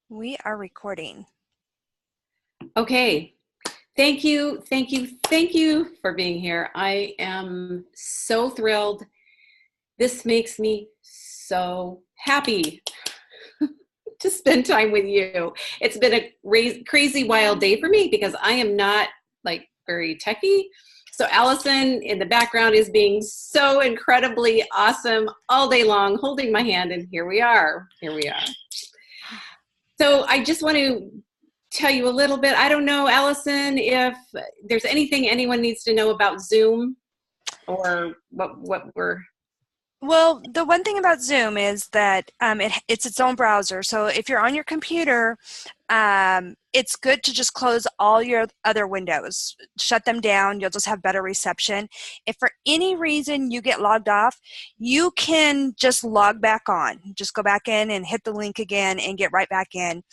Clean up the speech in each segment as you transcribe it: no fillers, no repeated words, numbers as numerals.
We are recording. Okay. Thank you, thank you, thank you for being here. I am so thrilled. This makes me so happy to spend time with you. It's been a crazy wild day for me because I am not like very techie. So Allison in the background is being so incredibly awesome all day long, holding my hand, and here we are. Here we are. So I just want to tell you a little bit. I don't know, Allison, if there's anything anyone needs to know about Zoom or what we're. Well, the one thing about Zoom is that it's its own browser. So if you're on your computer, it's good to just close all your other windows, shut them down. You'll just have better reception. If for any reason you get logged off, you can just log back on. Just go back in and hit the link again and get right back in.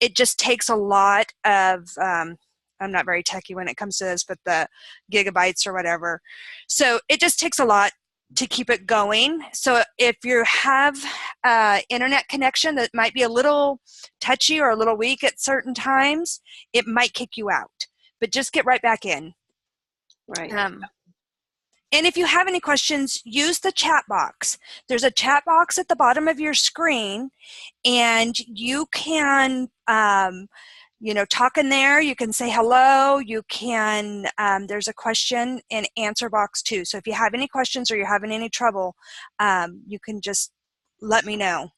It just takes a lot of, I'm not very techy when it comes to this, but the gigabytes or whatever. So it just takes a lot to keep it going. So if you have internet connection that might be a little touchy or a little weak at certain times, it might kick you out. But just get right back in. Right. And if you have any questions, use the chat box. There's a chat box at the bottom of your screen, and you can talk in there. You can say hello. You can, there's a question and answer box too. So if you have any questions or you're having any trouble, you can just let me know.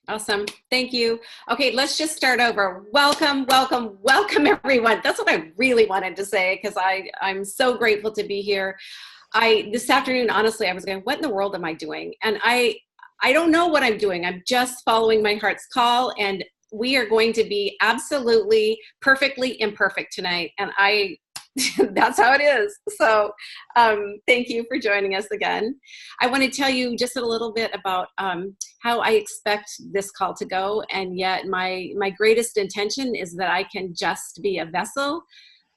Awesome. Thank you. Okay, let's just start over. Welcome, welcome, welcome, everyone. That's what I really wanted to say because I'm so grateful to be here. This afternoon, honestly, I was going, what in the world am I doing? And I don't know what I'm doing. I'm just following my heart's call, and we are going to be absolutely perfectly imperfect tonight. And that's how it is. So thank you for joining us again. I want to tell you just a little bit about how I expect this call to go. And yet my greatest intention is that I can just be a vessel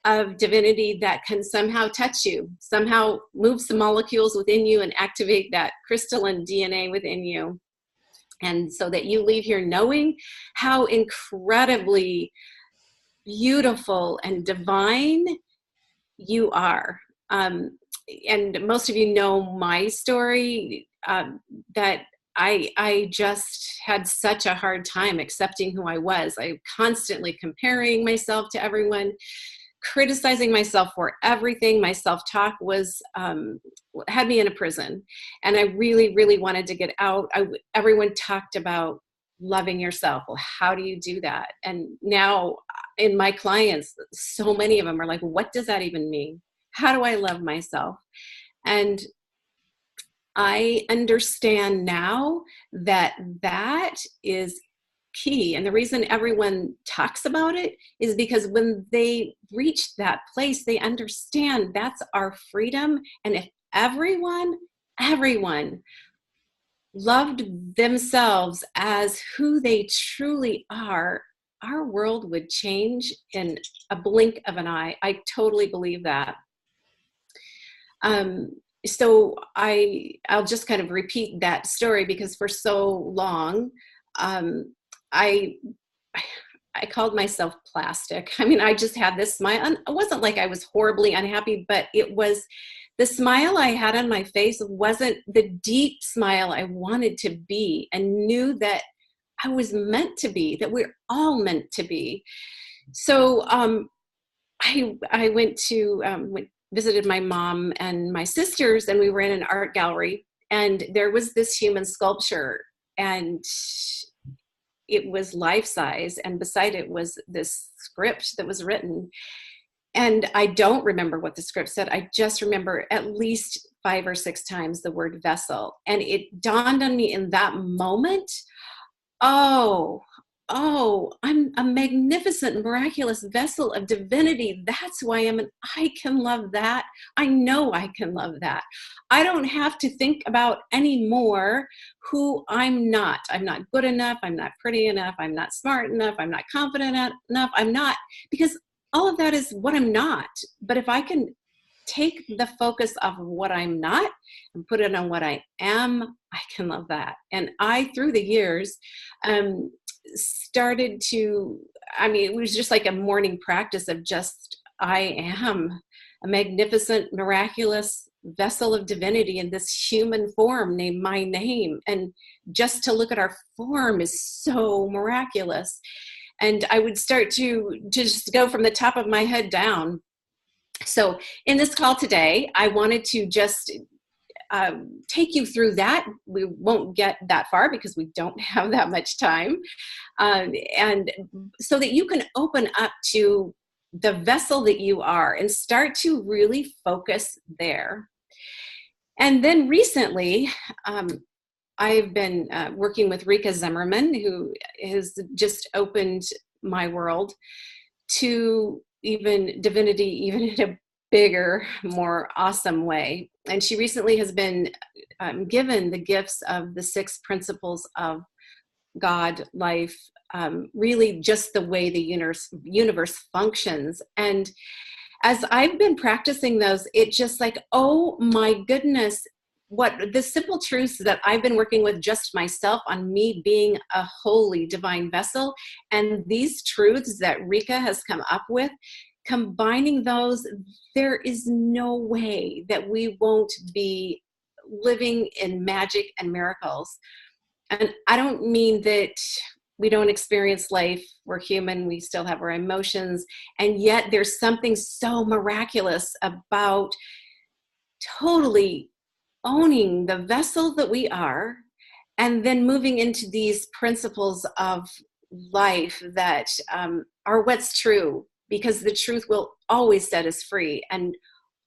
of divinity that can somehow touch you, somehow move some molecules within you and activate that crystalline DNA within you. And so that you leave here knowing how incredibly beautiful and divine you are. And most of you know my story, that I just had such a hard time accepting who I was. I constantly comparing myself to everyone, criticizing myself for everything. My self-talk was had me in a prison, and I really, really wanted to get out. Everyone talked about loving yourself. Well, how do you do that? And now in my clients, so many of them are like, what does that even mean? How do I love myself? And I understand now that that is key. And the reason everyone talks about it is because when they reach that place, they understand that's our freedom. And if everyone loved themselves as who they truly are, our world would change in a blink of an eye. I totally believe that. So I'll just kind of repeat that story because for so long, I called myself plastic. I mean, I just had this smile. It wasn't like I was horribly unhappy, but it was the smile I had on my face wasn't the deep smile I wanted to be, and knew that I was meant to be, that we're all meant to be. So I went to visited my mom and my sisters, and we were in an art gallery, and there was this human sculpture, and it was life-size, and beside it was this script that was written. And I don't remember what the script said. I just remember at least 5 or 6 times the word vessel. And it dawned on me in that moment, oh, I'm a magnificent, miraculous vessel of divinity. That's who I am. And I can love that. I know I can love that. I don't have to think about anymore who I'm not. I'm not good enough. I'm not pretty enough. I'm not smart enough. I'm not confident enough. I'm not, because all of that is what I'm not. But if I can take the focus off of what I'm not and put it on what I am, I can love that. And I, through the years, started to, I mean, it was just like a morning practice of just, I am a magnificent, miraculous vessel of divinity in this human form named my name. And just to look at our form is so miraculous. And I would start to just go from the top of my head down. So in this call today, I wanted to just take you through that. We won't get that far because we don't have that much time. And so that you can open up to the vessel that you are and start to really focus there. And then recently, I've been working with Rikka Zimmerman, who has just opened my world to even divinity, even in a bigger, more awesome way. And she recently has been given the gifts of the 6 principles of God, life, really just the way the universe functions. And as I've been practicing those, it just like, oh my goodness, what the simple truths that I've been working with just myself on me being a holy divine vessel, and these truths that Rikka has come up with, combining those, there is no way that we won't be living in magic and miracles. And I don't mean that we don't experience life. We're human. We still have our emotions. And yet there's something so miraculous about totally owning the vessel that we are, and then moving into these principles of life that are what's true, because the truth will always set us free. And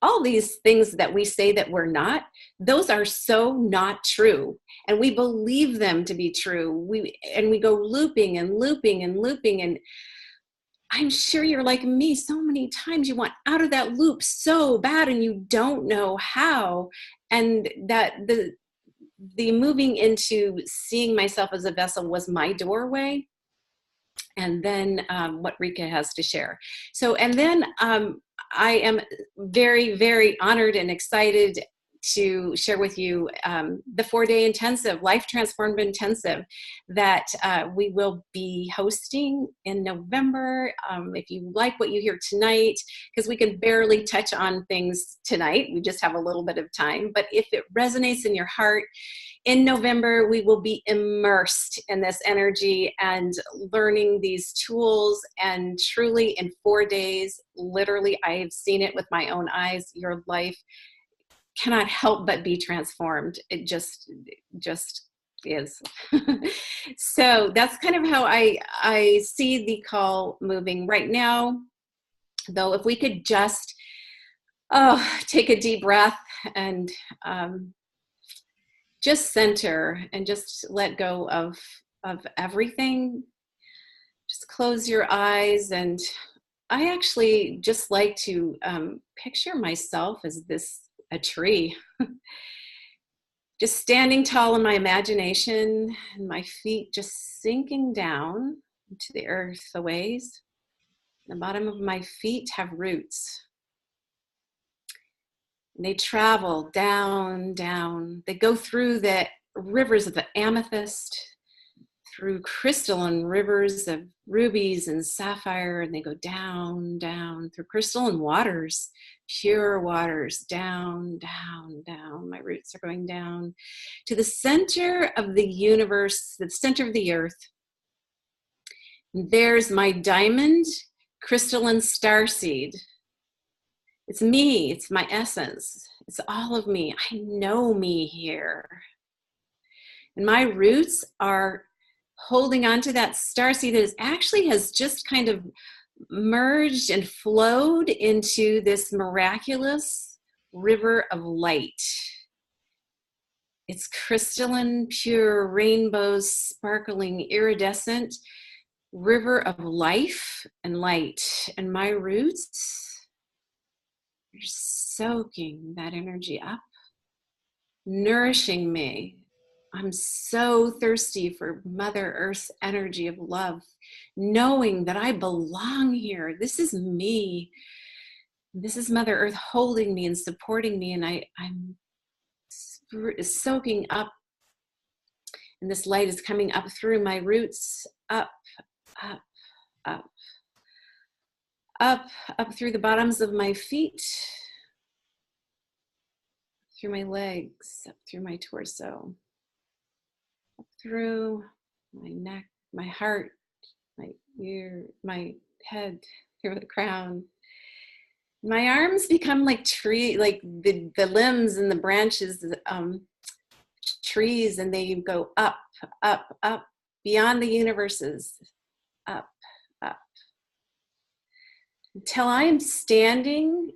all these things that we say that we're not, those are so not true. And we believe them to be true. We go looping and looping and looping. And I'm sure you're like me, so many times you want out of that loop so bad and you don't know how. And that the moving into seeing myself as a vessel was my doorway. And then what Rikka has to share. So, and then I am very, very honored and excited to share with you the 4-day intensive, Life Transformed Intensive, that we will be hosting in November. If you like what you hear tonight, because we can barely touch on things tonight, we just have a little bit of time, but if it resonates in your heart, in November, we will be immersed in this energy and learning these tools. And truly in 4 days, literally, I've seen it with my own eyes, your life cannot help but be transformed. It just is. So that's kind of how I see the call moving right now. Though if we could just take a deep breath and just center and just let go of everything. Just close your eyes. And I actually just like to picture myself as a tree. Just standing tall in my imagination, and my feet just sinking down into the earth a ways. The bottom of my feet have roots. And they travel down, down. They go through the rivers of the amethyst, through crystalline rivers of rubies and sapphire, and they go down, down, through crystalline waters, pure waters, down, down, down. My roots are going down to the center of the universe, the center of the earth. And there's my diamond crystalline starseed. It's me, it's my essence, it's all of me. I know me here. And my roots are holding on to that starseed that actually has just kind of merged and flowed into this miraculous river of light. It's crystalline, pure, rainbows, sparkling, iridescent river of life and light. And my roots are soaking that energy up, nourishing me. I'm so thirsty for Mother Earth's energy of love, knowing that I belong here. This is me. This is Mother Earth holding me and supporting me, and I'm soaking up, and this light is coming up through my roots, up, up, up, up, up through the bottoms of my feet, through my legs, up through my torso, up through my neck, my heart, my ear, my head, through the crown. My arms become like like the limbs and the branches, trees, and they go up, up, up, beyond the universes, up, up, until I am standing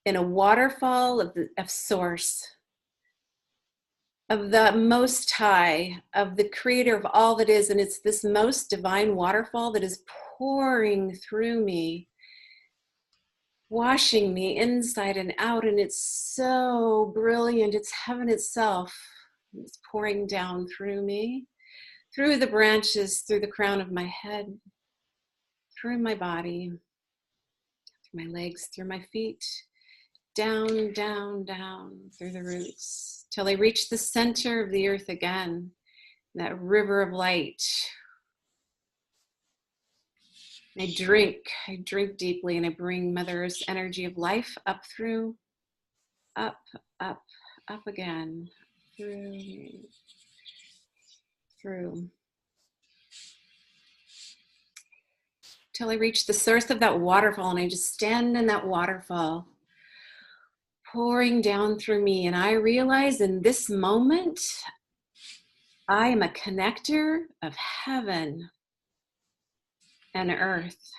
in a waterfall of Source, of the Most High, of the Creator of all that is. And it's this most divine waterfall that is pouring through me, washing me inside and out. And it's so brilliant. It's heaven itself. It's pouring down through me, through the branches, through the crown of my head, through my body, through my legs, through my feet, down, down, down, through the roots, till I reach the center of the earth again, that river of light. I drink deeply, and I bring Mother Earth's energy of life up through, up, up, up again, through, till I reach the source of that waterfall, and I just stand in that waterfall, pouring down through me. And I realize in this moment, I am a connector of heaven and earth.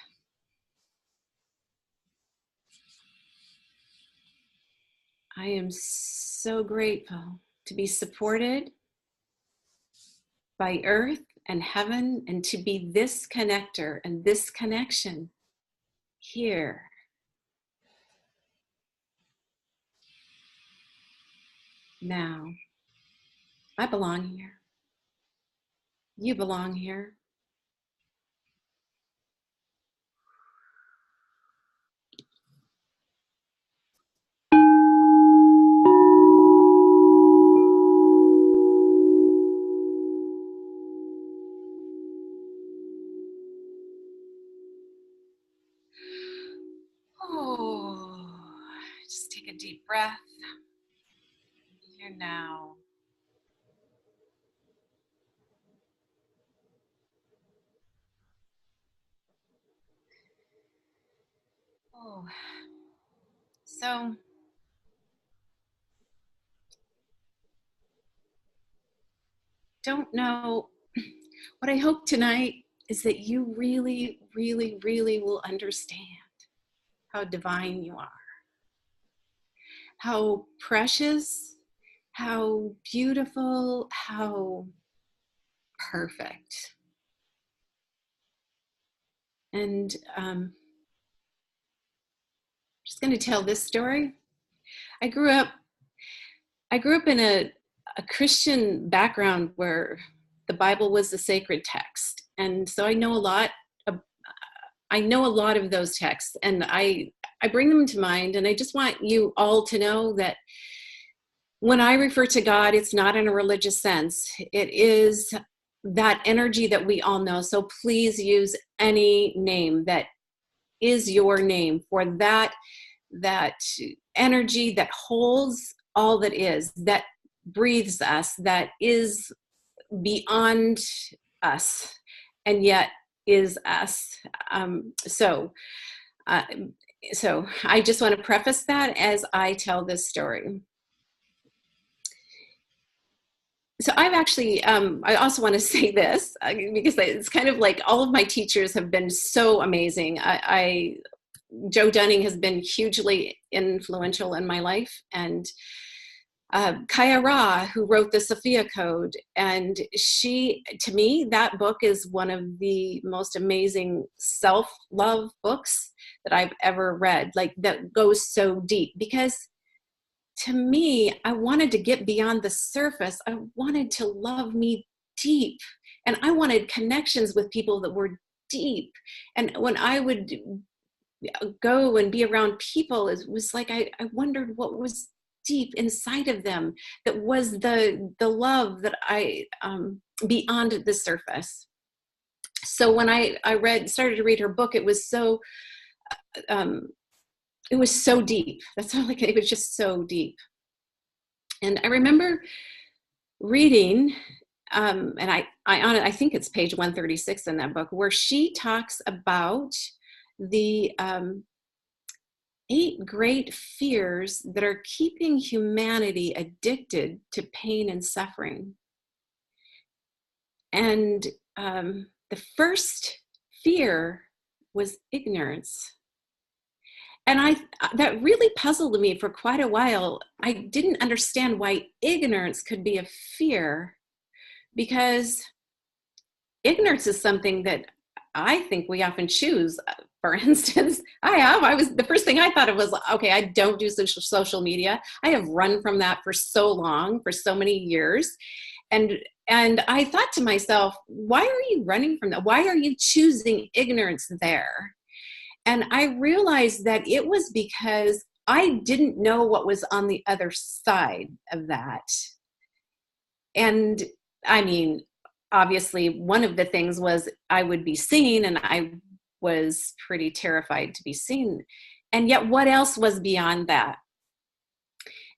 I am so grateful to be supported by earth and heaven, and to be this connector and this connection here. Now, I belong here. You belong here. Oh, just take a deep breath. Here now. Oh, so don't know. What I hope tonight is that you really, really, really will understand how divine you are, how precious, how beautiful, how perfect. And I'm just going to tell this story. I grew up in a Christian background where the Bible was the sacred text. And so I know a lot of those texts, and I bring them to mind. And I just want you all to know that when I refer to God, it's not in a religious sense. It is that energy that we all know. So please use any name that is your name for that energy that holds all that is, that breathes us, that is beyond us, and yet is us. So I just want to preface that as I tell this story. So I've actually, I also want to say this, because it's kind of like all of my teachers have been so amazing. Joe Dunning has been hugely influential in my life, and Kaya Ra, who wrote the Sophia Code, and to me, that book is one of the most amazing self-love books that I've ever read, like that goes so deep, because to me, I wanted to get beyond the surface. I wanted to love me deep, and I wanted connections with people that were deep. And when I would go and be around people, it was like I wondered what was deep inside of them, that was the love that I beyond the surface. So when I started to read her book, it was so deep. That's all, like, it was just so deep. And I remember reading, and I think it's page 136 in that book, where she talks about the 8 great fears that are keeping humanity addicted to pain and suffering. And the first fear was ignorance. And that really puzzled me for quite a while. I didn't understand why ignorance could be a fear, because ignorance is something that I think we often choose. For instance, the first thing I thought of was, okay, I don't do social media. I have run from that for so long, for so many years. And I thought to myself, why are you running from that? Why are you choosing ignorance there? And I realized that it was because I didn't know what was on the other side of that. And I mean, obviously, one of the things was I would be seen, and I was pretty terrified to be seen. And yet, what else was beyond that?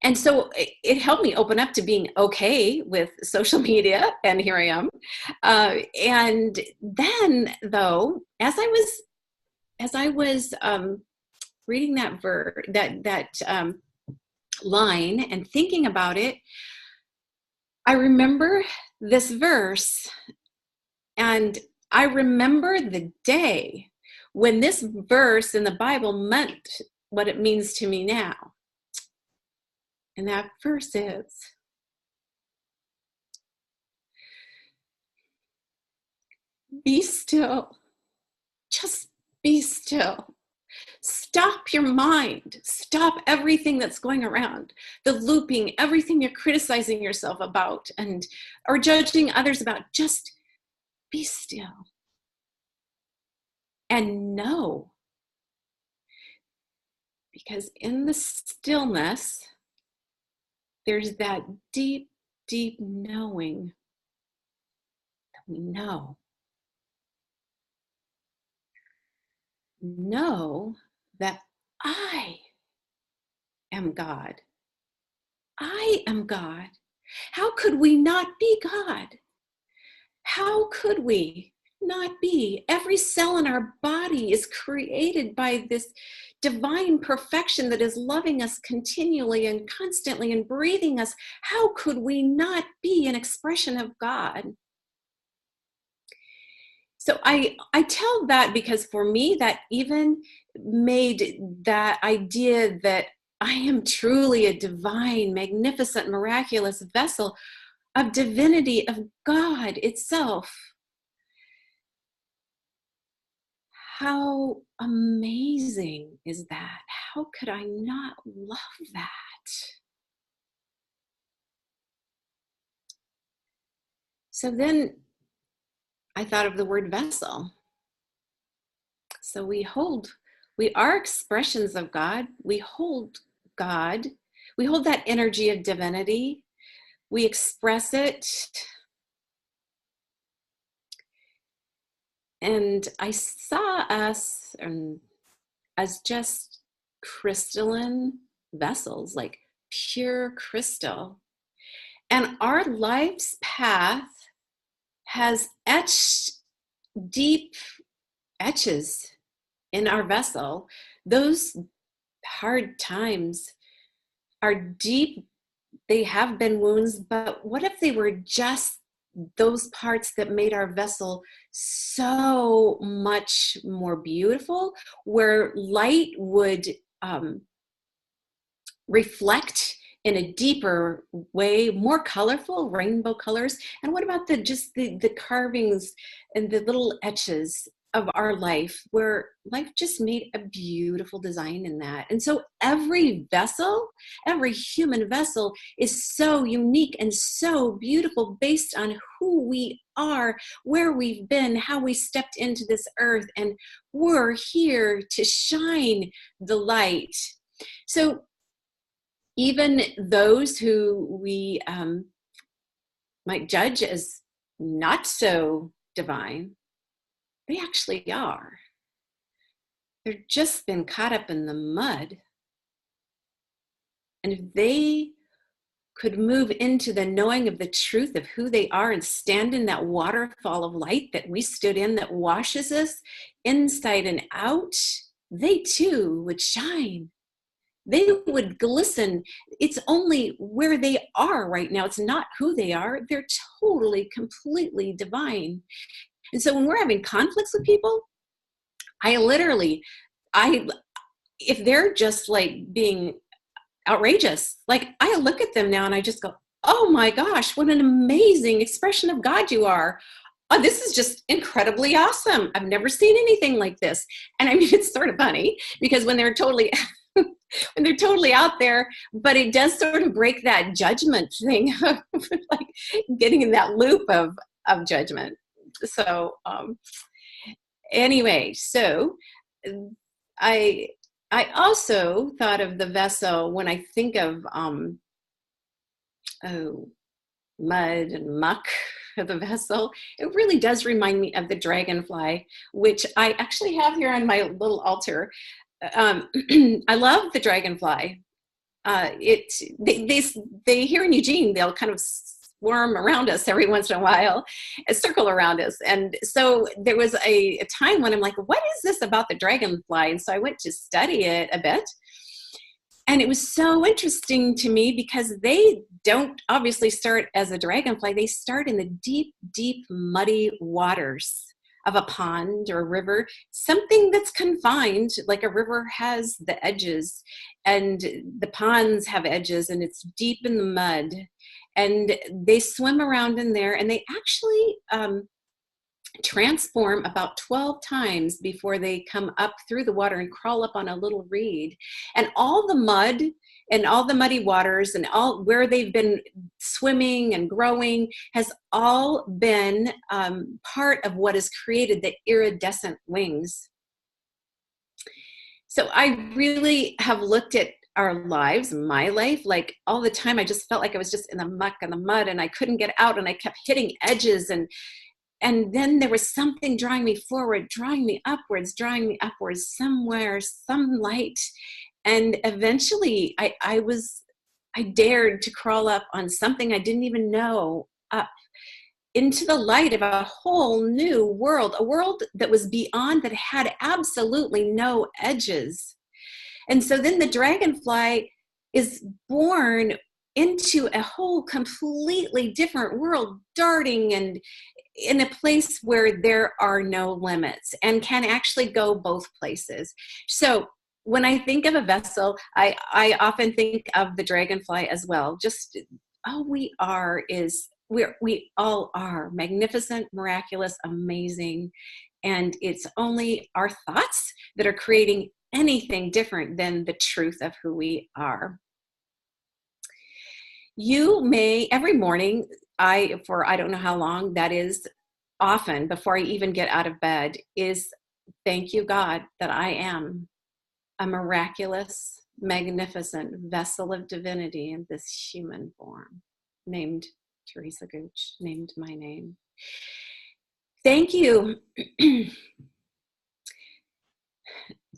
And so it helped me open up to being okay with social media, and here I am. And then, though, as I was reading that line and thinking about it, I remember this verse, and I remember the day when this verse in the Bible meant what it means to me now. And that verse is, be still. Just be still. Stop your mind. Stop everything that's going around, the looping, everything you're criticizing yourself about or judging others about. Just be still and know. Because in the stillness, there's that deep, deep knowing that we know. Know that I am God. I am God. How could we not be God? How could we not be? Every cell in our body is created by this divine perfection that is loving us continually and constantly and breathing us. How could we not be an expression of God? So I tell that because for me, that even made that idea that I am truly a divine, magnificent, miraculous vessel of divinity, of God itself. How amazing is that? How could I not love that? So then I thought of the word vessel. So we are expressions of God. We hold God. We hold that energy of divinity. We express it. And I saw us as just crystalline vessels, like pure crystal. And our life's path has etched deep etches in our vessel. Those hard times are deep. They have been wounds, but what if they were just those parts that made our vessel so much more beautiful, where light would reflect in a deeper way, more colorful, rainbow colors? And what about the carvings and the little etches of our life where life just made a beautiful design in that. And so every vessel, every human vessel is so unique and so beautiful based on who we are, where we've been, how we stepped into this earth, and we're here to shine the light. So even those who we might judge as not so divine, they actually are. They've just been caught up in the mud. And if they could move into the knowing of the truth of who they are and stand in that waterfall of light that we stood in that washes us inside and out, they too would shine. They would glisten. It's only where they are right now. It's not who they are. They're totally, completely divine. And so when we're having conflicts with people, if they're just like being outrageous, like I look at them now and I just go, oh my gosh, what an amazing expression of God you are. Oh, this is just incredibly awesome. I've never seen anything like this. And I mean, it's sort of funny because when they're totally out there, but it does sort of break that judgment thing of like getting in that loop of judgment. So anyway, so I also thought of the vessel when I think of mud and muck of the vessel. It really does remind me of the dragonfly, which I actually have here on my little altar. I love the dragonfly. They here in Eugene, they'll kind of swarm around us every once in a while, a circle around us. And so there was a time when I'm like, what is this about the dragonfly? And so I went to study it a bit. And it was so interesting to me because they don't obviously start as a dragonfly. They start in the deep, deep, muddy waters of a pond or a river, something that's confined, like a river has the edges and the ponds have edges and it's deep in the mud. And they swim around in there and they actually transform about 12 times before they come up through the water and crawl up on a little reed. And all the mud and all the muddy waters and all where they've been swimming and growing has all been part of what has created the iridescent wings. So I really have looked at our lives, my life, like all the time. I just felt like I was just in the muck and the mud and I couldn't get out and I kept hitting edges and then there was something drawing me forward, drawing me upwards, somewhere, some light. And eventually I dared to crawl up on something I didn't even know, up into the light of a whole new world, a world that was beyond, that had absolutely no edges. And so then the dragonfly is born into a whole completely different world, darting and in a place where there are no limits and can actually go both places. So when I think of a vessel, I often think of the dragonfly as well. Just all we are is, we all are magnificent, miraculous, amazing. And it's only our thoughts that are creating anything different than the truth of who we are. You may, every morning, for I don't know how long that is, often before I even get out of bed, is thank you, God, that I am a miraculous, magnificent vessel of divinity in this human form, named THERESA Gooch, named my name. Thank you.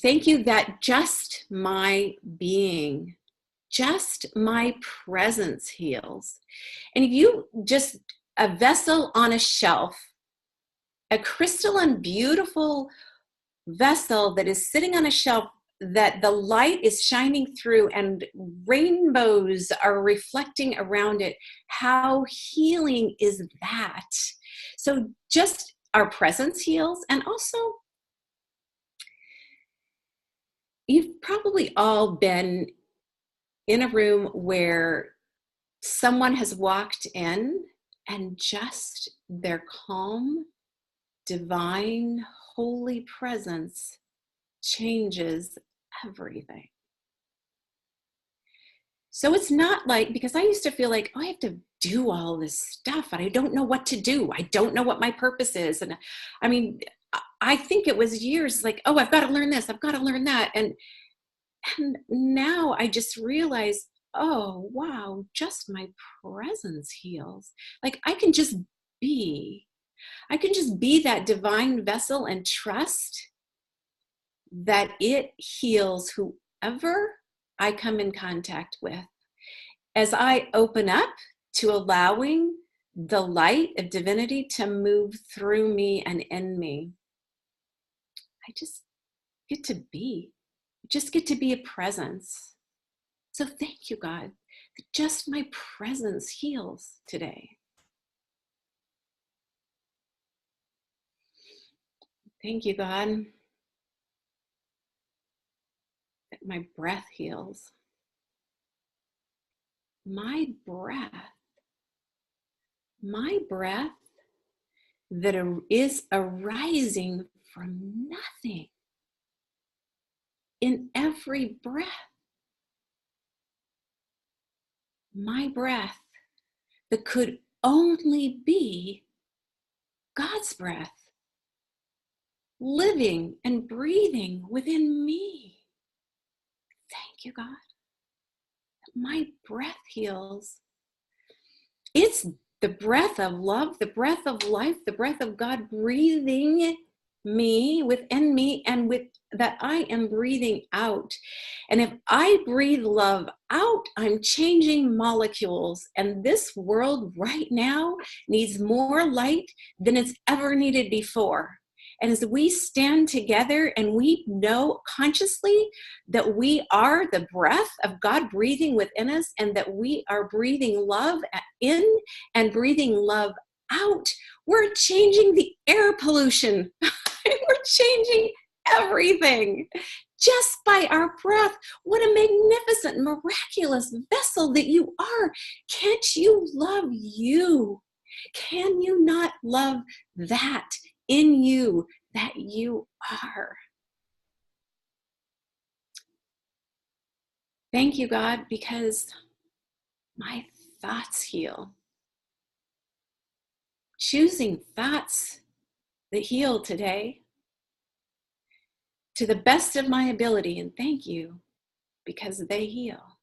Thank you that just my being, just my presence heals. And if you just, a vessel on a shelf, a crystalline, beautiful vessel that is sitting on a shelf that the light is shining through and rainbows are reflecting around it, how healing is that? So just our presence heals. And also, you've probably all been in a room where someone has walked in and just their calm divine, holy presence changes everything. So it's not like, because I used to feel like, oh, I have to do all this stuff and I don't know what to do. I don't know what my purpose is. And I mean, I think it was years like, oh, I've got to learn this. I've got to learn that. And now I just realize, oh, wow, just my presence heals. Like I can just be that divine vessel and trust that it heals whoever I come in contact with. As I open up to allowing the light of divinity to move through me and in me, I just get to be. Just get to be a presence. So thank you, God, that just my presence heals today. Thank you, God, that my breath heals. My breath that is arising from nothing in every breath. My breath that could only be God's breath living and breathing within me. Thank you, God. My breath heals. It's the breath of love, the breath of life, the breath of God breathing me within me, and with that I am breathing out. And if I breathe love out, I'm changing molecules. And this world right now needs more light than it's ever needed before. And as we stand together and we know consciously that we are the breath of God breathing within us, and that we are breathing love in and breathing love out, we're changing the air pollution. We're changing everything just by our breath. What a magnificent, miraculous vessel that you are. Can't you love you? Can you not love that in you that you are? Thank you, God, because my thoughts heal. Choosing thoughts that heal today to the best of my ability, and thank you because they heal.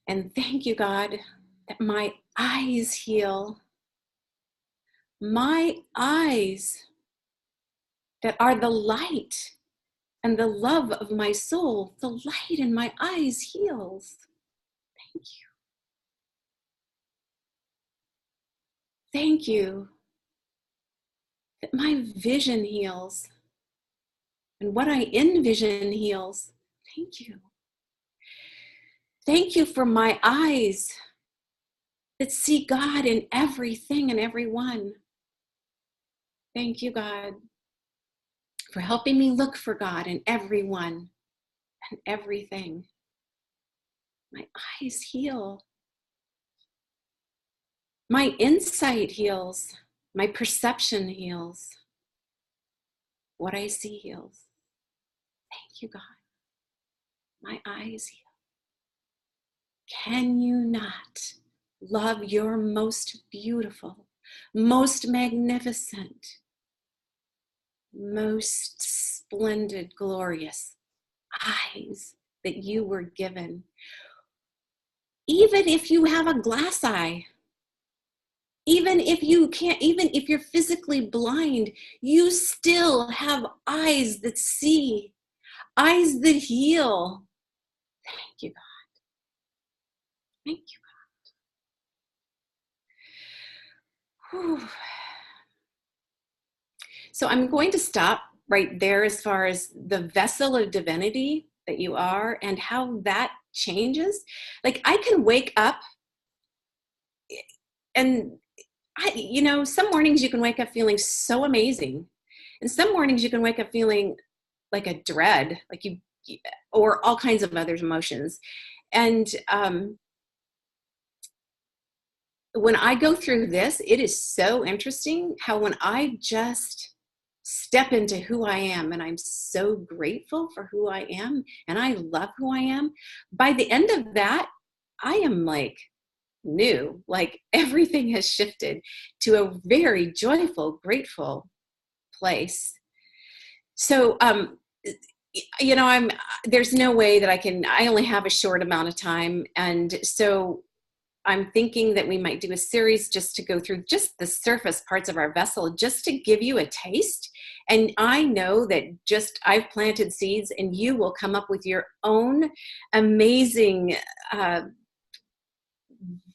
And thank you, God, that my eyes heal. My eyes that are the light and the love of my soul, the light in my eyes heals. Thank you. Thank you that my vision heals and what I envision heals. Thank you. Thank you for my eyes that see God in everything and everyone. Thank you, God, for helping me look for God in everyone and everything. My eyes heal. My insight heals. My perception heals. What I see heals. Thank you, God. My eyes heal. Can you not love your most beautiful, most magnificent, most splendid, glorious eyes that you were given? Even if you have a glass eye, even if you can't, even if you're physically blind, you still have eyes that see, eyes that heal. Thank you, God. Thank you, God. Whew. So I'm going to stop right there as far as the vessel of divinity that you are and how that changes. Like I can wake up and some mornings you can wake up feeling so amazing. And some mornings you can wake up feeling like a dread, like or all kinds of other emotions. And when I go through this, it is so interesting how when I just step into who I am, and I'm so grateful for who I am, and I love who I am, by the end of that, I am like new, like everything has shifted to a very joyful, grateful place. So, there's no way that I only have a short amount of time. And so I'm thinking that we might do a series just to go through just the surface parts of our vessel, just to give you a taste. And I know that I've planted seeds, and you will come up with your own amazing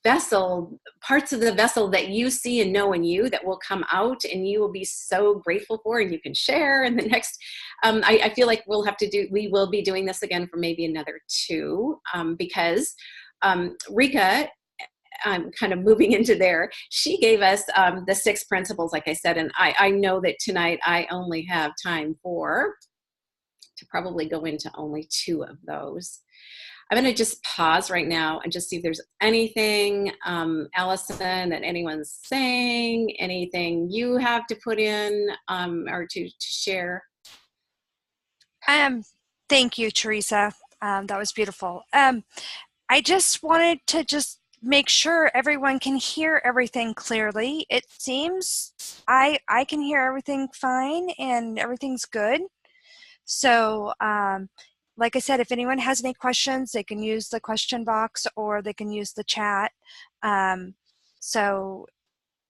vessel, parts of the vessel that you see and know in you that will come out, and you will be so grateful for, and you can share. And the next, I feel like we will be doing this again for maybe another 2, because Rikka, I'm kind of moving into there. She gave us the 6 principles, like I said, and I know that tonight I only have time to probably go into only 2 of those. I'm going to just pause right now and just see if there's anything, Allison, that anyone's saying, anything you have to put in or to share. Thank you, Theresa. That was beautiful. I just wanted to just make sure everyone can hear everything clearly. It seems I can hear everything fine and everything's good. So, like I said, if anyone has any questions, they can use the question box or they can use the chat. So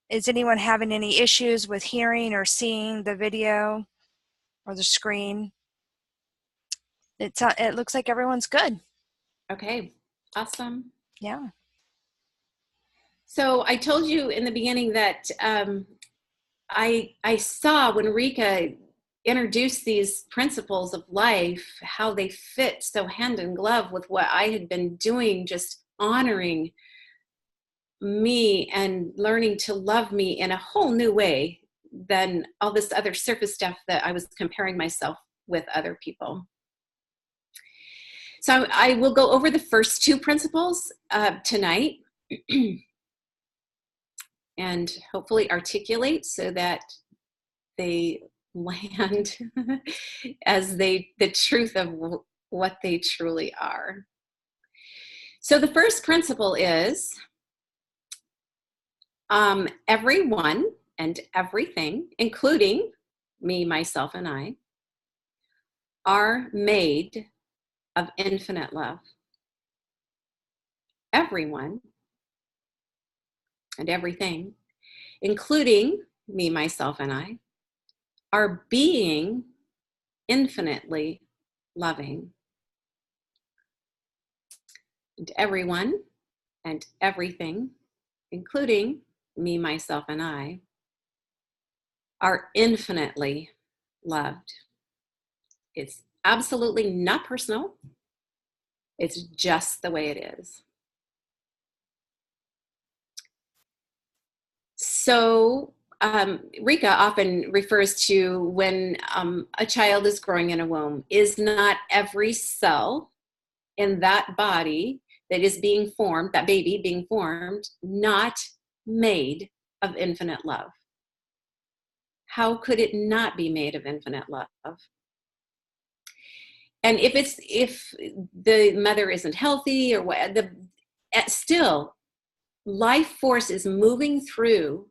is anyone having any issues with hearing or seeing the video or the screen? It looks like everyone's good. Okay, awesome. Yeah. So I told you in the beginning that I saw when Rikka introduced these principles of life, how they fit so hand in glove with what I had been doing, just honoring me and learning to love me in a whole new way than all this other surface stuff that I was comparing myself with other people. So I will go over the first 2 principles tonight and hopefully articulate so that they land as the truth of what they truly are. So the first principle is everyone and everything, including me, myself, and I, are made of infinite love. Everyone and everything, including me, myself, and I, are being infinitely loving. And everyone and everything, including me, myself, and I, are infinitely loved. It's absolutely not personal. It's just the way it is. So Rikka often refers to when a child is growing in a womb, is not every cell in that body that is being formed, that baby being formed, not made of infinite love? How could it not be made of infinite love? And if the mother isn't healthy or what, still life force is moving through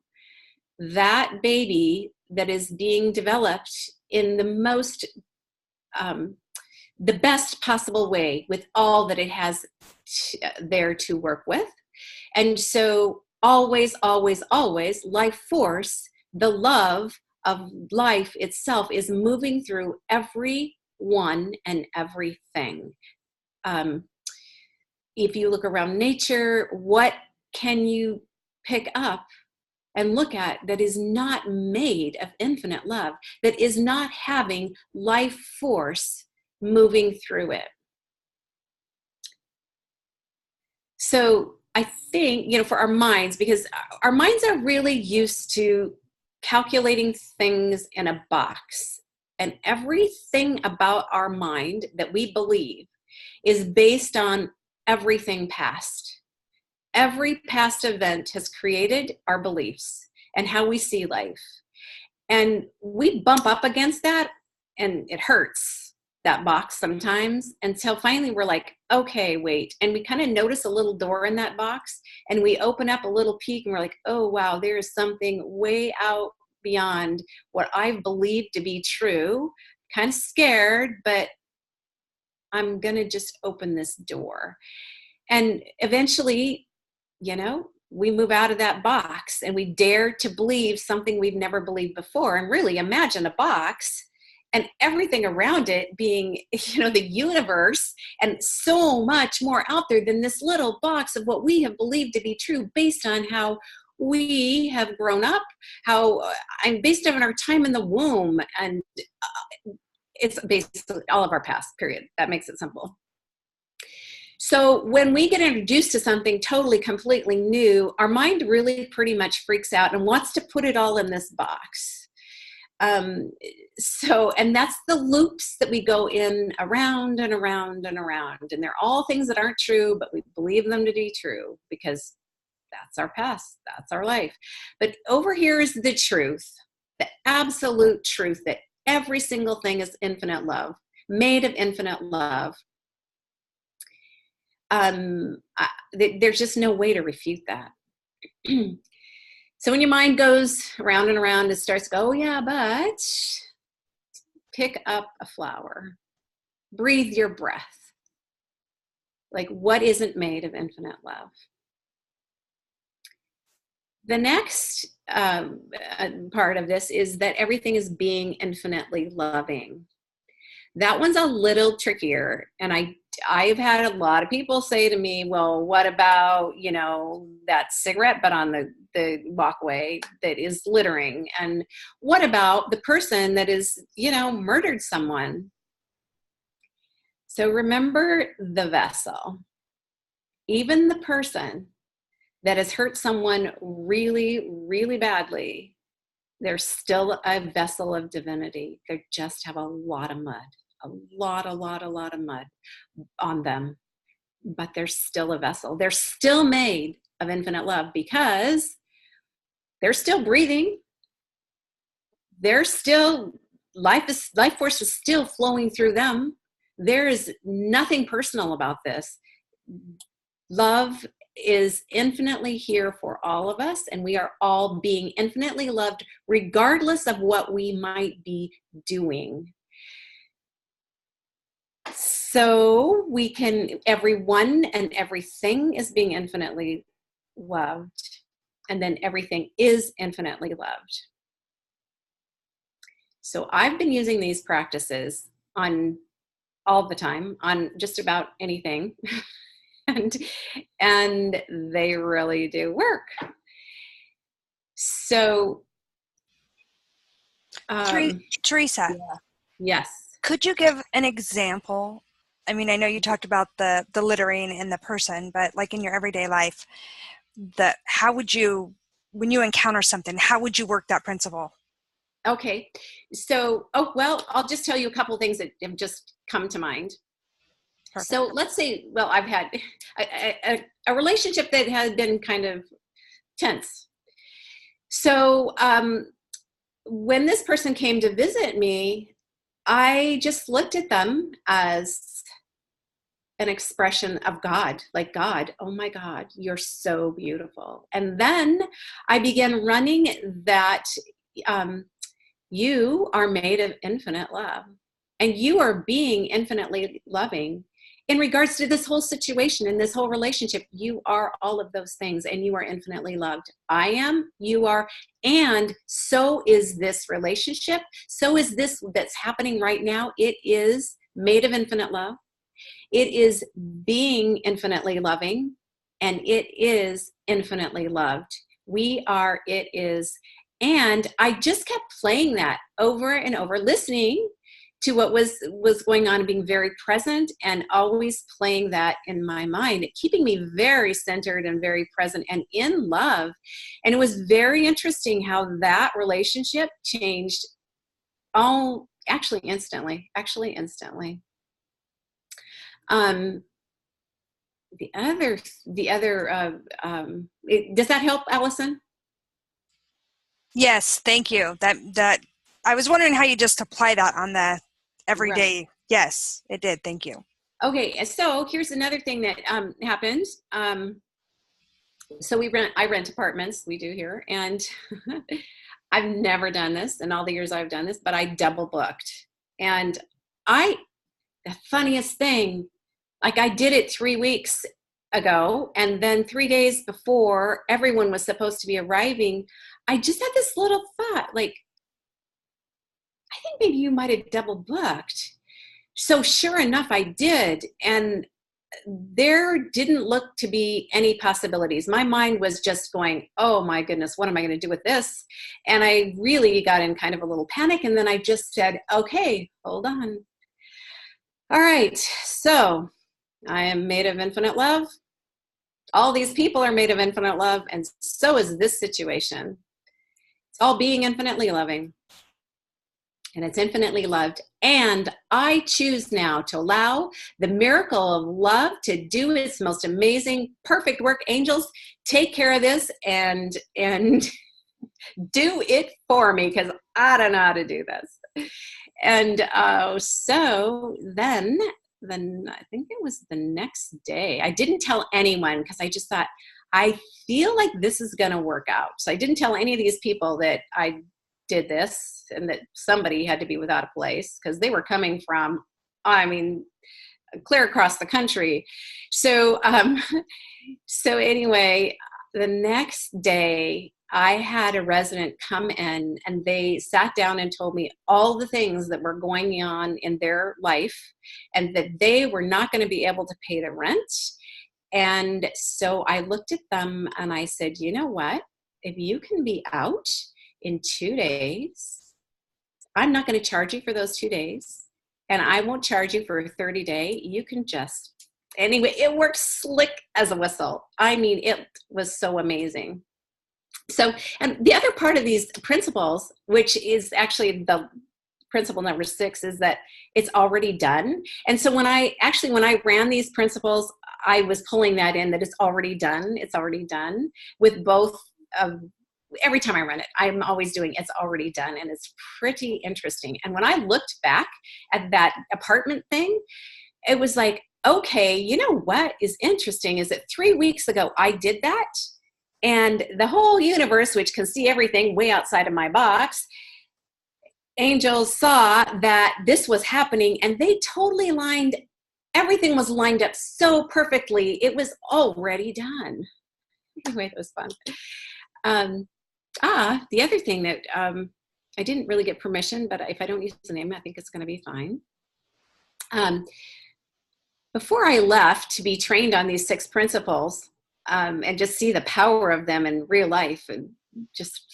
that baby that is being developed in the best possible way with all that it has there to work with. And so always, always, always, life force, the love of life itself, is moving through everyone and everything. If you look around nature, what can you pick up and look at that is not made of infinite love, that is not having life force moving through it? So I think, for our minds, because our minds are really used to calculating things in a box, and everything about our mind that we believe is based on everything past. every past event has created our beliefs and how we see life. And we bump up against that, and it hurts, that box sometimes, until finally we're like, okay, wait. And we kind of notice a little door in that box, and we open up a little peek, and we're like, oh, wow, there is something way out beyond what I've believed to be true. Kind of scared, but I'm going to just open this door. And eventually, we move out of that box and we dare to believe something we've never believed before. And really imagine a box and everything around it being, the universe, and so much more out there than this little box of what we have believed to be true based on how we have grown up, I'm based on our time in the womb. And it's basically all of our past, period. That makes it simple. So when we get introduced to something totally, completely new, our mind really pretty much freaks out and wants to put it all in this box. And that's the loops that we go in around and around and around. And they're all things that aren't true, but we believe them to be true because that's our past, that's our life. But over here is the truth, the absolute truth, that every single thing is infinite love, made of infinite love. There's just no way to refute that. So when your mind goes around and around, it starts to go, oh yeah, but pick up a flower, breathe your breath. Like, what isn't made of infinite love? The next part of this is that everything is being infinitely loving. That one's a little trickier. And I've had a lot of people say to me, well, what about, that cigarette butt on the walkway that is littering? And what about the person that is, murdered someone? So remember the vessel. Even the person that has hurt someone really, really badly, they're still a vessel of divinity. They just have a lot of mud. A lot of mud on them, but they're still a vessel. They're still made of infinite love because they're still breathing. They're still, life force is still flowing through them. There is nothing personal about this. Love is infinitely here for all of us, and we are all being infinitely loved regardless of what we might be doing. So everyone and everything is being infinitely loved, and then everything is infinitely loved. So I've been using these practices on all the time, on just about anything, and they really do work. So, Theresa. Yeah. Yes. Could you give an example? I mean, I know you talked about the littering and the person, but like in your everyday life, how would you, when you encounter something, how would you work that principle? Okay. So, I'll just tell you a couple of things that have just come to mind. Perfect. So let's say, I've had a relationship that had been kind of tense. So when this person came to visit me, I just looked at them as an expression of God, like, God, oh my God, you're so beautiful. And then I began running that you are made of infinite love, and you are being infinitely loving. In regards to this whole situation and this whole relationship, you are all of those things, and you are infinitely loved. I am, you are, and so is this relationship. So is this that's happening right now. It is made of infinite love. It is being infinitely loving, and it is infinitely loved. We are, it is. And I just kept playing that over and over, listening to what was going on and being very present, and always playing that in my mind, keeping me very centered and very present and in love. And it was very interesting how that relationship changed instantly. the other, does that help, Allison? Yes, thank you. That I was wondering how you just apply that on the Right. everyday. Yes, it did. Thank you. Okay. So here's another thing that happened. So I rent apartments. We do here, and I've never done this in all the years I've done this, but I double booked. And the funniest thing, like I did it 3 weeks ago, and then 3 days before everyone was supposed to be arriving, I just had this little thought, like, I think maybe you might have double booked. So sure enough, I did. And there didn't look to be any possibilities. My mind was just going, oh my goodness, what am I going to do with this? And I really got in kind of a little panic. And then I just said, okay, hold on. All right. So I am made of infinite love. All these people are made of infinite love. And so is this situation. It's all being infinitely loving. And it's infinitely loved. And I choose now to allow the miracle of love to do its most amazing, perfect work. Angels, take care of this and do it for me, because I don't know how to do this. And so then I think it was the next day, I didn't tell anyone because I just thought, I feel like this is going to work out. So I didn't tell any of these people that I did this and that somebody had to be without a place, because they were coming from, I mean, clear across the country. So, so anyway, the next day I had a resident come in and they sat down and told me all the things that were going on in their life and that they were not going to be able to pay the rent. And so I looked at them and I said, you know what? If you can be out in 2 days, I'm not going to charge you for those 2 days, and I won't charge you for a 30-day. You can just, anyway, it worked slick as a whistle. I mean, it was so amazing. So, and the other part of these principles, which is actually the principle number 6, is that it's already done. And so when I ran these principles, I was pulling that in, that it's already done. It's already done with both of, every time I run it, I'm always doing it's already done. And it's pretty interesting. And when I looked back at that apartment thing, it was like, okay, you know what is interesting is that 3 weeks ago, I did that. And the whole universe, which can see everything way outside of my box, angels saw that this was happening, and they totally everything was lined up so perfectly. It was already done. Anyway, it was fun. The other thing that I didn't really get permission, but if I don't use the name, I think it's going to be fine. Before I left to be trained on these 6 principles and just see the power of them in real life and just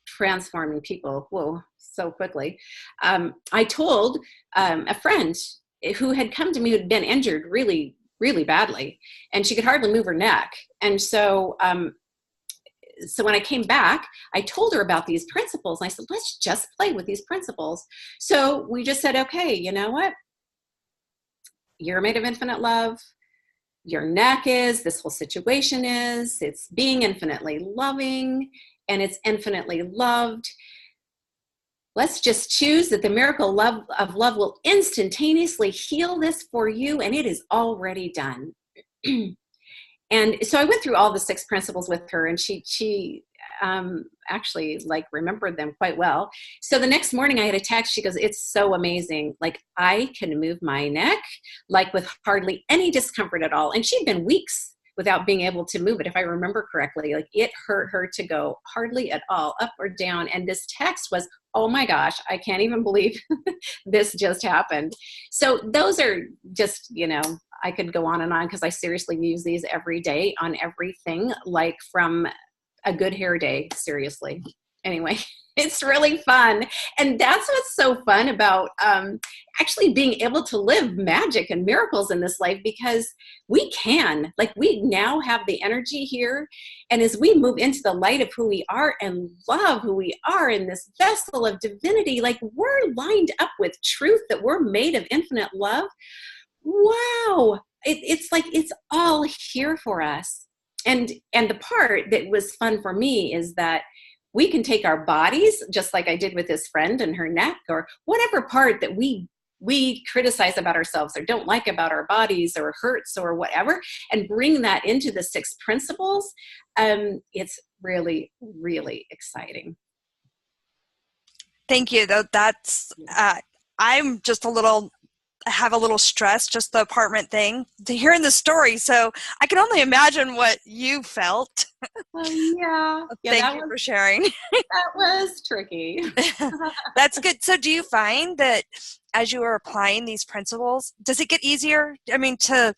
transforming people, whoa, so quickly, I told a friend who had come to me who had been injured really, really badly, and she could hardly move her neck. And so so when I came back, I told her about these principles. And I said, let's just play with these principles. So we just said, okay, you know what? You're made of infinite love. Your neck is, this whole situation is, it's being infinitely loving and it's infinitely loved. Let's just choose that the miracle of love will instantaneously heal this for you, and it is already done. And so I went through all the 6 principles with her, and she actually like remembered them quite well. So the next morning I had a text. She goes, it's so amazing. Like, I can move my neck like with hardly any discomfort at all. And she'd been weeks without being able to move it, if I remember correctly. Like, it hurt her to go hardly at all, up or down. And this text was, oh my gosh, I can't even believe this just happened. So those are just, you know, I could go on and on because I seriously use these every day on everything, like from a good hair day, seriously. Anyway, it's really fun. And that's what's so fun about actually being able to live magic and miracles in this life, because we can, like, we now have the energy here. And as we move into the light of who we are and love who we are in this vessel of divinity, like, we're lined up with truth that we're made of infinite love. Wow. it's like it's all here for us. And the part that was fun for me is that we can take our bodies, just like I did with this friend and her neck, or whatever part that we criticize about ourselves or don't like about our bodies or hurts or whatever, and bring that into the 6 principles. It's really, really exciting. Thank you. Though that's I'm just have a little stress, just the apartment thing, to hearing the story. So I can only imagine what you felt. Yeah. Thank you for sharing. That was tricky. That's good. So do you find that as you are applying these principles, does it get easier? I mean, to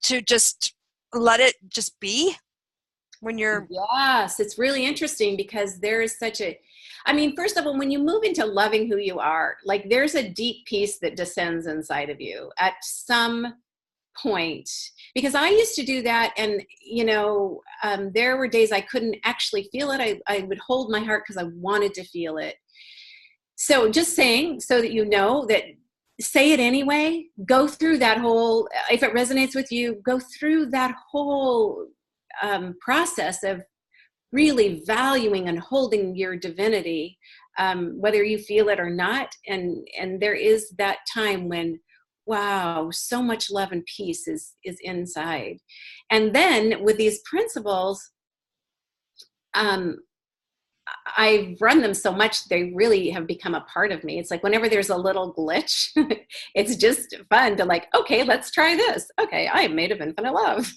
just let it just be when you're... Yes, it's really interesting because there is such a, I mean, first of all, when you move into loving who you are, like there's a deep peace that descends inside of you at some point. Because I used to do that, and there were days I couldn't actually feel it. I would hold my heart because I wanted to feel it. So just saying, so that you know that, say it anyway. Go through that whole, if it resonates with you, go through that whole process of really valuing and holding your divinity, whether you feel it or not. And there is that time when, wow, so much love and peace is inside. And then with these principles, I've run them so much, they really have become a part of me. It's like whenever there's a little glitch, it's just fun to like, okay, let's try this. Okay, I am made of infinite love.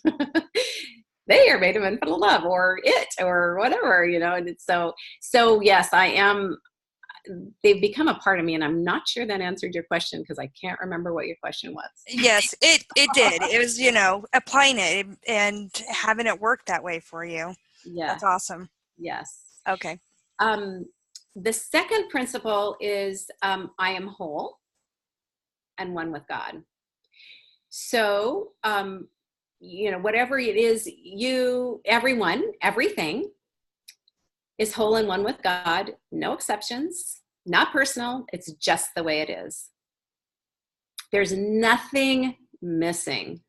They are made of infinite love, or it, or whatever, and it's so yes, I am. They've become a part of me, and I'm not sure that answered your question because I can't remember what your question was. Yes, it did. It was, applying it and having it work that way for you. Yeah. That's awesome. Yes. Okay. The second principle is I am whole and one with God. So, whatever it is, everyone, everything is whole and one with God, no exceptions, not personal. It's just the way it is. There's nothing missing.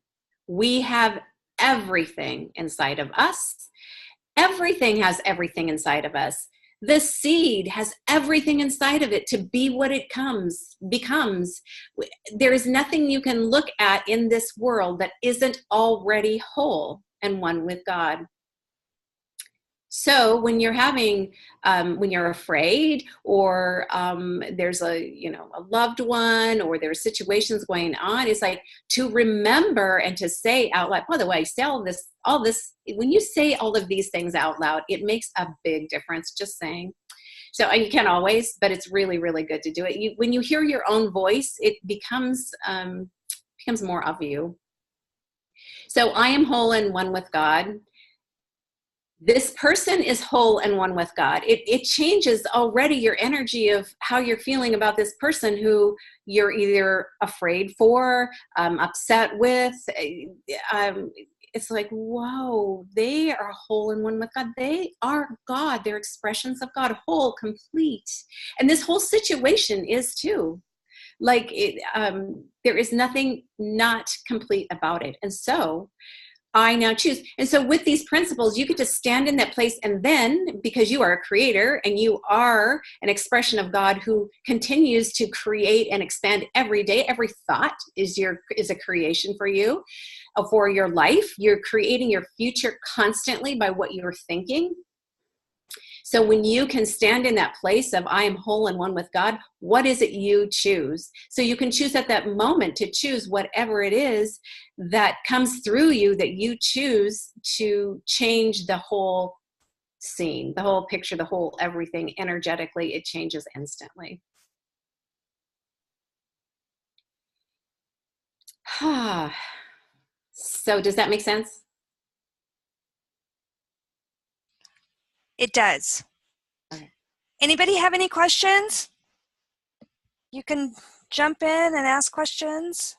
We have everything inside of us. Everything has everything inside of us. The seed has everything inside of it to be what it becomes. There is nothing you can look at in this world that isn't already whole and one with God. So when you're when you're afraid, or there's a loved one, or there's situations going on, it's like to remember and to say out loud. By the way, say all this. When you say all of these things out loud, it makes a big difference. Just saying. So you can't always, but it's really, really good to do it. When you hear your own voice, it becomes more of you. So I am whole and one with God. This person is whole and one with God. It changes already your energy of how you're feeling about this person who you're either afraid for, upset with. It's like, whoa, they are whole and one with God. They are God. They're expressions of God, whole, complete. And this whole situation is too. Like there is nothing not complete about it. And so I now choose. And so with these principles, you get to stand in that place. And then because you are a creator and you are an expression of God who continues to create and expand every day, every thought is a creation for you, for your life. You're creating your future constantly by what you're thinking. So when you can stand in that place of I am whole and one with God, what is it you choose? So you can choose at that moment to choose whatever it is that comes through you that you choose to change the whole scene, the whole picture, the whole everything energetically. It changes instantly. So does that make sense? It does. Okay. Anybody have any questions? You can jump in and ask questions.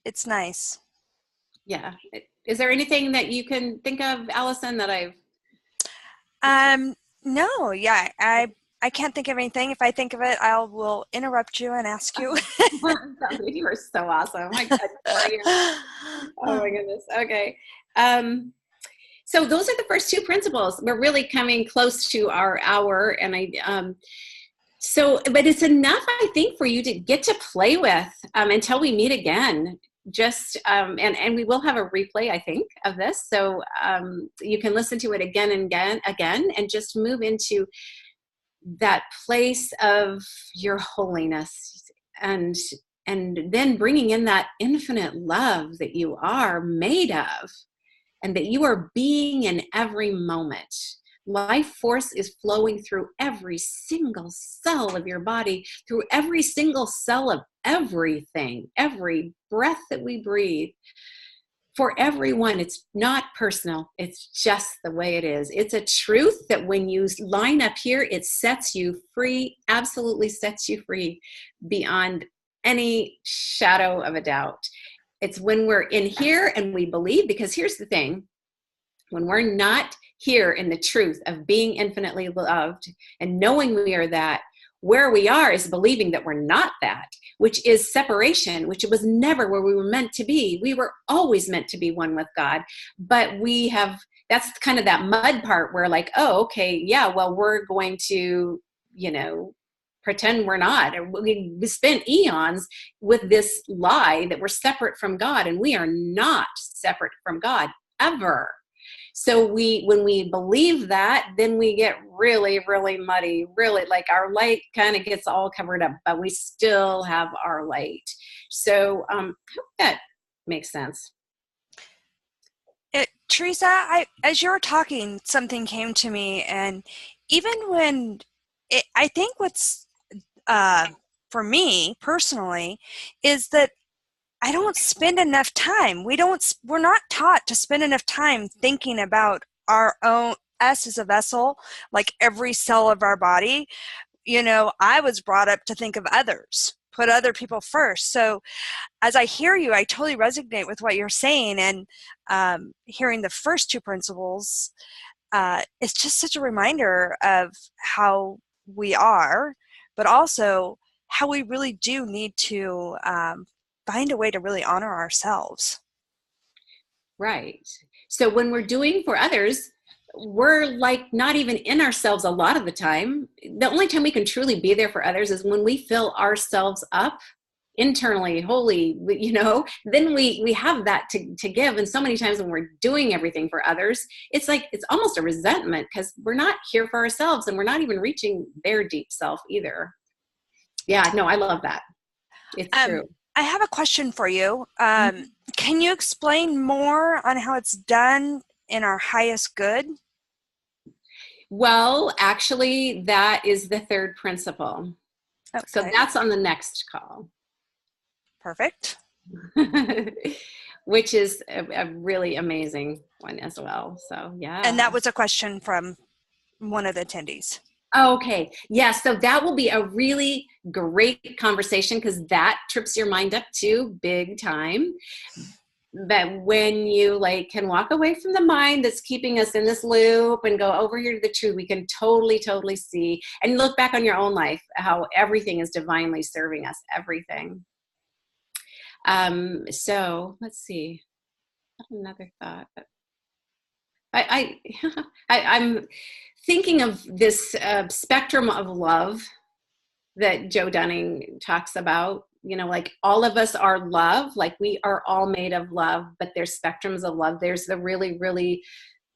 It's nice. Yeah. Is there anything that you can think of, Allison, that I've... No, yeah, I can't think of anything. If I think of it, I will interrupt you and ask you. You are so awesome. My God, oh my goodness. Okay. So those are the first two principles. We're really coming close to our hour, and but it's enough, I think, for you to get to play with until we meet again. Just and we will have a replay, I think, of this, so you can listen to it again and again, and just move into that place of your holiness, and then bringing in that infinite love that you are made of, and that you are being in every moment. Life force is flowing through every single cell of your body, through every single cell of everything, every breath that we breathe. For everyone, it's not personal. It's just the way it is. It's a truth that when you line up here, it sets you free, absolutely sets you free beyond any shadow of a doubt. It's when we're in here and we believe, because here's the thing, when we're not here in the truth of being infinitely loved and knowing we are that, where we are is believing that we're not that, which is separation, which was never where we were meant to be. We were always meant to be one with God, but that's kind of that mud part where like, oh, okay, yeah, well, we're going to, pretend we're not. We spent eons with this lie that we're separate from God, and we are not separate from God ever. So when we believe that, then we get really, really muddy, really like our light kind of gets all covered up, but we still have our light. So I hope that makes sense. Theresa, as you were talking, something came to me, and even when I think what's for me personally is that I don't spend enough time. We're not taught to spend enough time thinking about our own, us as a vessel, like every cell of our body. I was brought up to think of others, put other people first. So as I hear you, I totally resonate with what you're saying, and hearing the first two principles, it's just such a reminder of how we are, but also how we really do need to find a way to really honor ourselves. Right. So when we're doing for others, we're like not even in ourselves a lot of the time. The only time we can truly be there for others is when we fill ourselves up internally, wholly, then we have that to give. And so many times when we're doing everything for others, it's like, it's almost a resentment because we're not here for ourselves and we're not even reaching their deep self either. Yeah, no, I love that. It's true. I have a question for you. Can you explain more on how it's done in our highest good? Well, actually, that is the third principle. Okay. So that's on the next call. Perfect. Which is a really amazing one as well. So, yeah. And that was a question from one of the attendees. Okay. Yeah. So that will be a really great conversation because that trips your mind up too, big time. But when you can walk away from the mind that's keeping us in this loop and go over here to the truth, we can totally, totally see and look back on your own life, how everything is divinely serving us, everything. So let's see. Another thought. I'm thinking of this spectrum of love that Joe Dunning talks about. All of us are love, we are all made of love, but there's spectrums of love. There's the really, really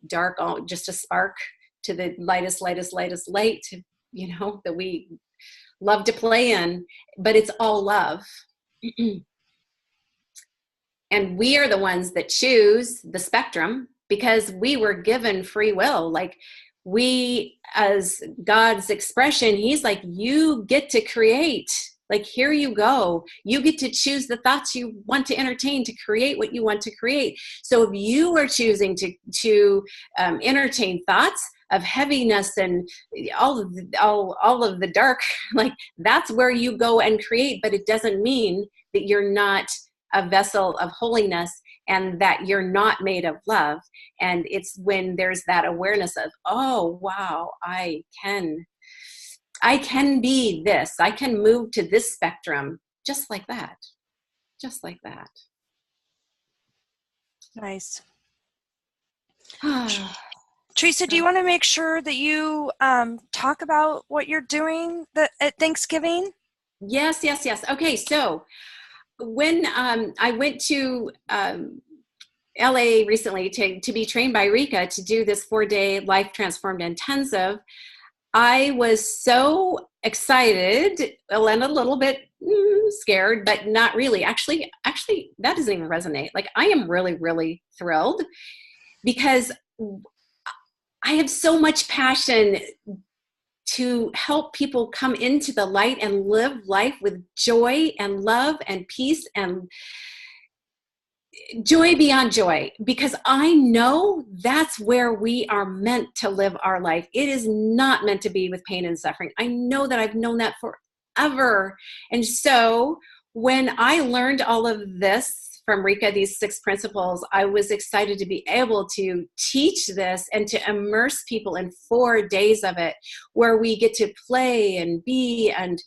dark, just a spark to the lightest light, that we love to play in, but it's all love. And we are the ones that choose the spectrum because we were given free will. We, as God's expression, he's like, you get to create. Here you go. You get to choose the thoughts you want to entertain to create what you want to create. So if you are choosing to entertain thoughts of heaviness and all of the dark, that's where you go and create. But it doesn't mean that you're not a vessel of holiness and that you're not made of love. And it's when there's that awareness of, oh, wow, I can I can be this. I can move to this spectrum just like that. Just like that. Nice. Teresa, do you want to make sure that you talk about what you're doing at Thanksgiving? Yes. Okay, so when I went to LA recently to be trained by Rikka to do this 4-day Life Transformed Intensive, I was so excited and a little bit scared, but not really. Actually, that doesn't even resonate. Like, I am really, really thrilled because I have so much passion to help people come into the light and live life with joy and love and peace and joy beyond joy, because I know that's where we are meant to live our life. It is not meant to be with pain and suffering. I know that. I've known that forever. And so when I learned all of this from Rikka, these 6 principles, I was excited to be able to teach this and to immerse people in 4 days of it, where we get to play and be and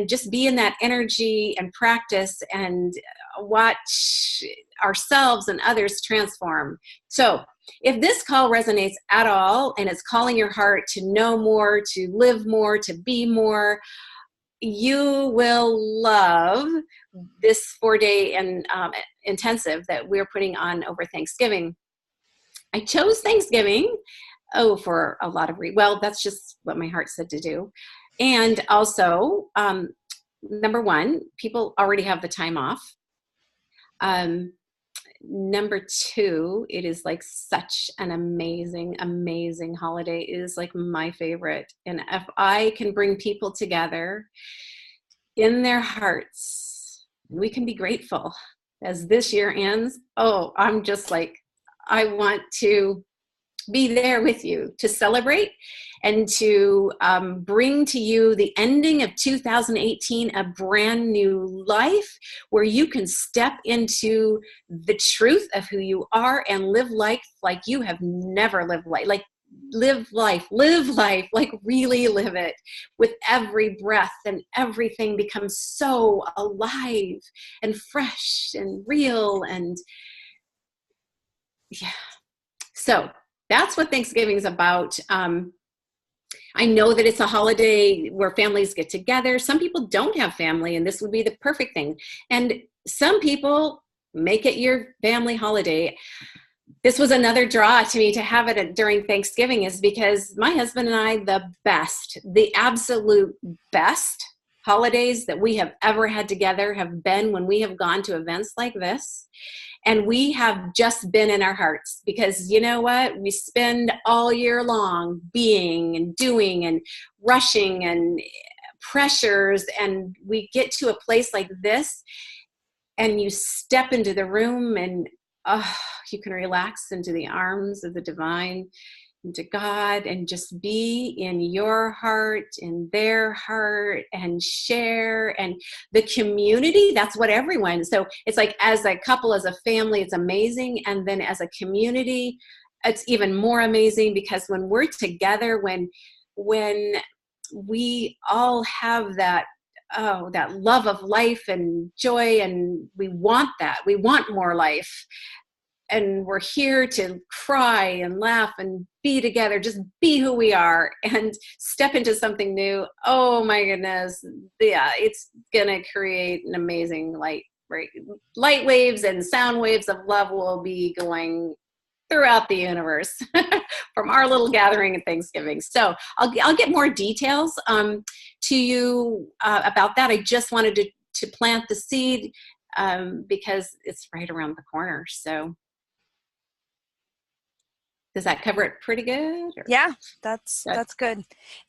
just be in that energy and practice and watch ourselves and others transform. So if this call resonates at all and it's calling your heart to know more, to live more, to be more, you will love this 4-day and intensive that we're putting on over Thanksgiving. I chose Thanksgiving for a lot of well, that's just what my heart said to do. And also, number 1, people already have the time off. Number 2, it is like such an amazing, amazing holiday. It is like my favorite. And if I can bring people together in their hearts, we can be grateful as this year ends. Oh, I'm just like, I want to be there with you to celebrate and to bring to you the ending of 2018, a brand new life where you can step into the truth of who you are and live life like you have never lived life. Like, live life, like really live it with every breath, and everything becomes so alive and fresh and real. And yeah, so that's what Thanksgiving is about. I know that it's a holiday where families get together. Some people don't have family, and this would be the perfect thing. And some people make it your family holiday. This was another draw to me to have it during Thanksgiving, is because my husband and I, the absolute best holidays that we have ever had together have been when we have gone to events like this. And we have just been in our hearts, because you know what? We spend all year long being and doing and rushing and pressures. And we get to a place like this, and you step into the room, and you can relax into the arms of the divine, into God, and just be in your heart, in their heart, and share. And the community, that's what everyone, so it's like, as a couple, as a family, it's amazing. And then as a community, it's even more amazing, because when we're together, when we all have that love of life and joy, and we want more life. And we're here to cry and laugh and be together, just be who we are and step into something new. Oh my goodness. Yeah, it's going to create an amazing light, right? Light waves and sound waves of love will be going throughout the universe from our little gathering at Thanksgiving. So I'll get more details to you about that. I just wanted to plant the seed because it's right around the corner. So does that cover it pretty good? Or? Yeah, that's good.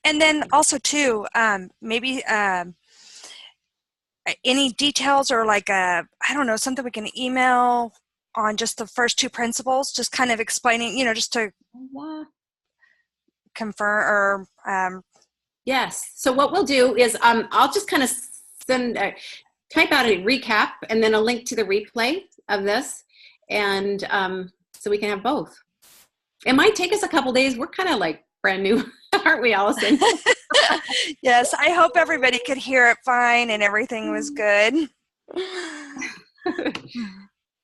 And then also too, maybe any details, or like I don't know, something we can email on just the first 2 principles, just kind of explaining, just to confirm or yes. So what we'll do is I'll just kind of type out a recap and then a link to the replay of this, and so we can have both. It might take us a couple days. We're kind of like brand new, aren't we, Allison? Yes, I hope everybody could hear it fine and everything was good.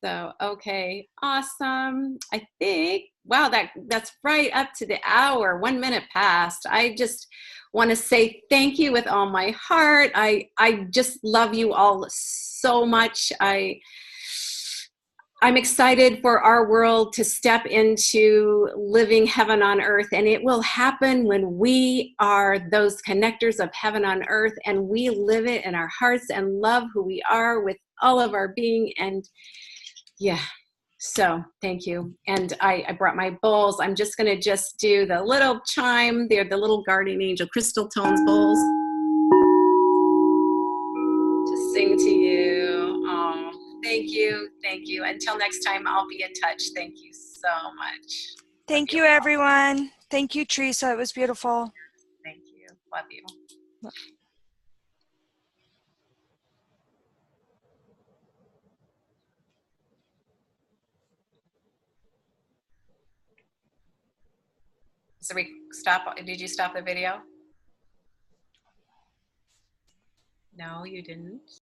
So, okay, awesome. I think, wow, that's right up to the hour, 1 minute past. I just want to say thank you with all my heart. I just love you all so much. I'm excited for our world to step into living heaven on earth, and it will happen when we are those connectors of heaven on earth and we live it in our hearts and love who we are with all of our being. And yeah, so thank you. And I brought my bowls. I'm just going to just do the little chime. They're the little guardian angel crystal tones bowls to sing to you. Oh, thank you. Thank you. Until next time, I'll be in touch. Thank you so much. Love Thank you you, all. everyone. Thank you, Teresa. It was beautiful. Thank you. Love you. So we stop. Did you stop the video? No, you didn't.